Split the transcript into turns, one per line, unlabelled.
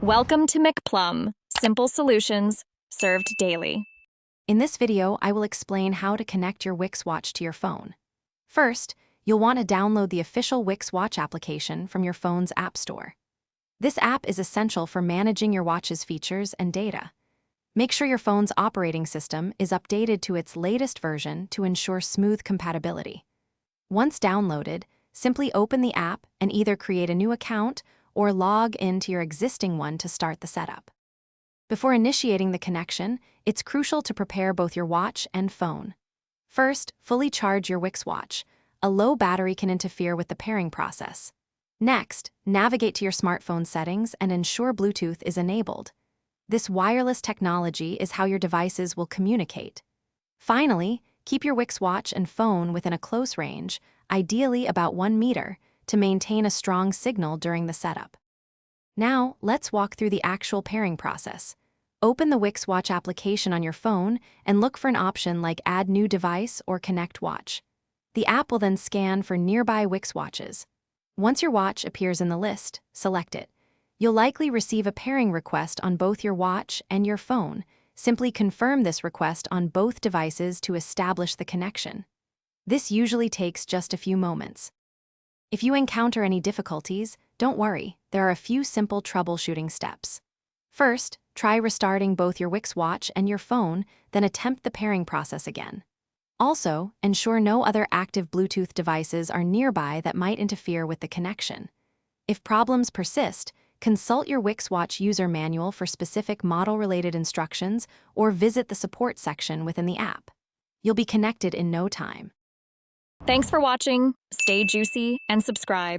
Welcome to McPlum, simple solutions served daily.
In this video, I will explain how to connect your Wix Watch to your phone. First, you'll want to download the official Wix Watch application from your phone's App Store. This app is essential for managing your watch's features and data. Make sure your phone's operating system is updated to its latest version to ensure smooth compatibility. Once downloaded, simply open the app and either create a new account or log into your existing one to start the setup. Before initiating the connection, it's crucial to prepare both your watch and phone. First, fully charge your Wix Watch. A low battery can interfere with the pairing process. Next, navigate to your smartphone settings and ensure Bluetooth is enabled. This wireless technology is how your devices will communicate. Finally, keep your Wix Watch and phone within a close range, ideally about 1 meter, to maintain a strong signal during the setup. Now, let's walk through the actual pairing process. Open the Wix Watch application on your phone and look for an option like Add New Device or Connect Watch. The app will then scan for nearby Wix Watches. Once your watch appears in the list, select it. You'll likely receive a pairing request on both your watch and your phone. Simply confirm this request on both devices to establish the connection. This usually takes just a few moments. If you encounter any difficulties, don't worry, there are a few simple troubleshooting steps. First, try restarting both your Wix Watch and your phone, then attempt the pairing process again. Also, ensure no other active Bluetooth devices are nearby that might interfere with the connection. If problems persist, consult your Wix Watch user manual for specific model-related instructions or visit the support section within the app. You'll be connected in no time.
Thanks for watching. Stay juicy and subscribe.